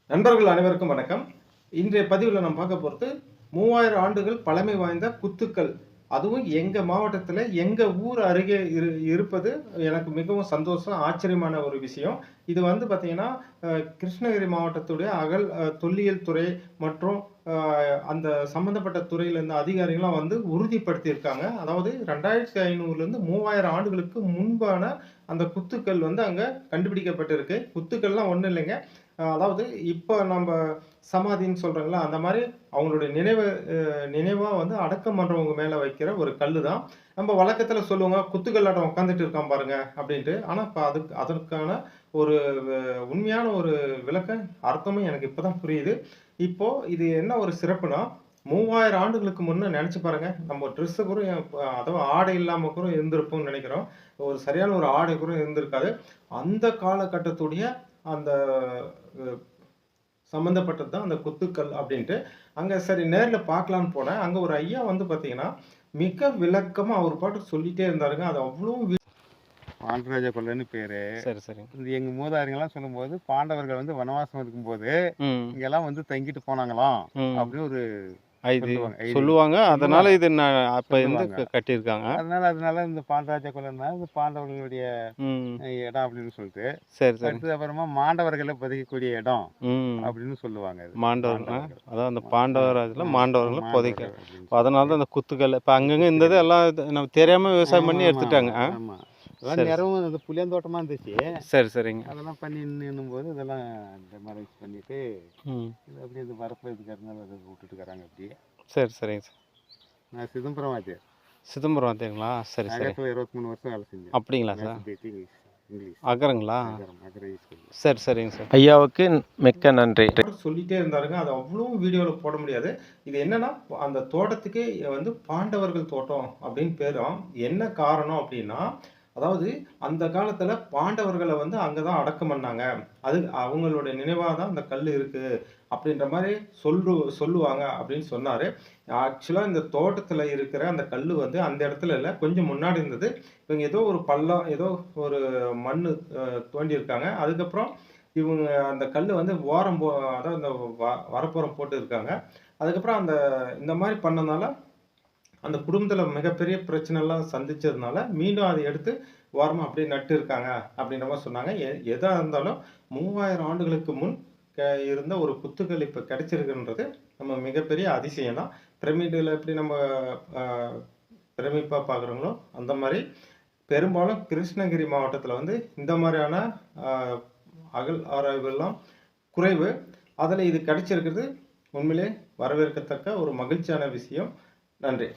நண்பர்கள் அனைவருக்கும் வணக்கம். இன்றைய பதிவில் நம்ம பார்க்க போகிறது 3000 ஆண்டுகள் பழமை வாய்ந்த குத்துக்கள். அதுவும் எங்க மாவட்டத்தில் எங்க ஊர் அருகே இருப்பது எனக்கு மிகவும் சந்தோஷம், ஆச்சரியமான ஒரு விஷயம். இது வந்து பார்த்தீங்கன்னா கிருஷ்ணகிரி மாவட்டத்துடைய தொல்லியல் துறை மற்றும் அந்த சம்பந்தப்பட்ட துறையிலேருந்து அதிகாரிகள்லாம் வந்து உறுதிப்படுத்தியிருக்காங்க. அதாவது 2500லேருந்து 3000 ஆண்டுகளுக்கு முன்பான அந்த குத்துக்கள் வந்து அங்கே கண்டுபிடிக்கப்பட்டிருக்கு. குத்துக்கள்லாம் ஒன்றும் இல்லைங்க. அதாவது இப்போ நம்ம சமாதின்னு சொல்கிறோங்களா, அந்த மாதிரி அவங்களுடைய நினைவா வந்து அடக்கம் பண்ணுறவங்க மேலே வைக்கிற ஒரு கல் தான். நம்ம வழக்கத்தில் சொல்லுவாங்க, குத்துக்கல்லாட்டம் உட்காந்துட்டு இருக்கான் பாருங்க அப்படின்ட்டு. ஆனால் இப்போ அதற்கான ஒரு உண்மையான ஒரு அர்த்தமும் எனக்கு இப்போ தான் புரியுது. இப்போ இது என்ன ஒரு சிறப்புனா, 3000 ஆண்டுகளுக்கு முன்ன நினைச்சு பாருங்க. நம்ம ட்ரெஸ்ஸு கூட அதாவது ஆடை இல்லாம கூட இருந்திருப்போம்னு நினைக்கிறோம். ஒரு சரியான ஒரு ஆடை கூட இருந்திருக்காது. அந்த காலகட்டத்துடைய அந்த சம்மந்தப்பட்டது தான் அந்த குத்துக்கள் அப்படின்ட்டு. அங்க சரி நேர்ல பார்க்கலான்னு போனேன். அங்க ஒரு ஐயா வந்து பார்த்தீங்கன்னா, மிக விளக்கமா அவர் பாட்டுக்கு சொல்லிட்டே இருந்தாருங்க. அது அவ்வளோ பாண்டராஜ கொல்லன்னு பேரு. சரி, சரி. இது எங்க மூதாதையர்கள்லாம் சொல்லும்போது, பாண்டவர்கள் வந்து வனவாசம் இருக்கும்போது இங்கெல்லாம் வந்து தங்கிட்டு போனாங்களாம் அப்படின்னு ஒரு சொல்லுவாங்க. அதனால இது அப்ப இருந்து கட்டியிருக்காங்க. அதனால இந்த பாண்டராஜ கொல்லன்னா இந்த பாண்டவர்களுடைய இடம் அப்படின்னு சொல்லிட்டு, சரி, சரி. அடுத்தது அப்புறமா மாண்டவர்களை புதைக்கக்கூடிய இடம் அப்படின்னு சொல்லுவாங்க. மாண்டவர்கள் அதான் அந்த பாண்டவராஜ்ல மாண்டவர்களை புதைக்க, அதனால தான் அந்த குத்துக்கள் இப்ப அங்கங்க இருந்தது எல்லாம் நம்ம தெரியாம விவசாயம் பண்ணி எடுத்துட்டாங்க. ஆமா, அதெல்லாம் நேரமும் இந்த புளியாந்தோட்டமா இருந்துச்சு. சரி, சரிங்க. அதெல்லாம் பண்ணி போது இதெல்லாம் இந்த மாதிரி பண்ணிட்டு இது அப்படியே இது வரப்பு இதுக்காரனால அதை விட்டுட்டு இருக்கிறாங்க அப்படியே. சரி, சரிங்க சார். நான் சிதம்பரம் வாத்தியார். சிதம்பரம் வாத்தியாருங்களா? சரி, சரி. 23 வருஷம் வேலை செஞ்சேன். அப்படிங்களா சார்? இங்கிலீஷ் அகரங்களா? சரி, சரிங்க சார். ஐயாவுக்கு மிக்க நன்றி. சொல்லிட்டே இருந்தாருங்க. அது அவ்வளோ வீடியோவில் போட முடியாது. இது என்னன்னா, அந்த தோட்டத்துக்கே வந்து பாண்டவர்கள் தோட்டம் அப்படின்னு பேரும். என்ன காரணம் அப்படின்னா, அதாவது அந்த காலத்துல பாண்டவர்களை வந்து அங்கதான் அடக்கம் பண்ணாங்க. அது அவங்களுடைய நினைவா தான் அந்த கல் இருக்கு அப்படின்ற மாதிரி சொல்லுவாங்க அப்படின்னு சொன்னாரு. ஆக்சுவலா இந்த தோட்டத்துல இருக்கிற அந்த கல்லு வந்து அந்த இடத்துல இல்ல, கொஞ்சம் முன்னாடி இருந்தது. இவங்க ஏதோ ஒரு பள்ளம், ஏதோ ஒரு மண்ணு தோண்டி இருக்காங்க. அதுக்கப்புறம் இவங்க அந்த கல்லு வந்து அதாவது இந்த வரப்புறம் போட்டு இருக்காங்க. அதுக்கப்புறம் இந்த மாதிரி பண்ணனால அந்த குடும்பத்துல மிகப்பெரிய பிரச்சனை எல்லாம் சந்திச்சதுனால மீண்டும் அதை எடுத்து ஓரமா அப்படியே நட்டு இருக்காங்க அப்படின்ற மாதிரி சொன்னாங்க. எதா இருந்தாலும் 3000 ஆண்டுகளுக்கு முன் இருந்த ஒரு குத்துக்கள் இப்ப கிடைச்சிருக்குன்றது நம்ம மிகப்பெரிய அதிசயம் தான். பிரமிடுல எப்படி நம்ம பிரமிப்பா பார்க்குறோங்களோ அந்த மாதிரி பெரும்பாலும் கிருஷ்ணகிரி மாவட்டத்தில் வந்து இந்த மாதிரியான ஆராய்வுகள்லாம் குறைவு. அதில் இது கிடைச்சிருக்கிறது உண்மையிலே வரவேற்கத்தக்க ஒரு மகிழ்ச்சியான விஷயம். நன்றி.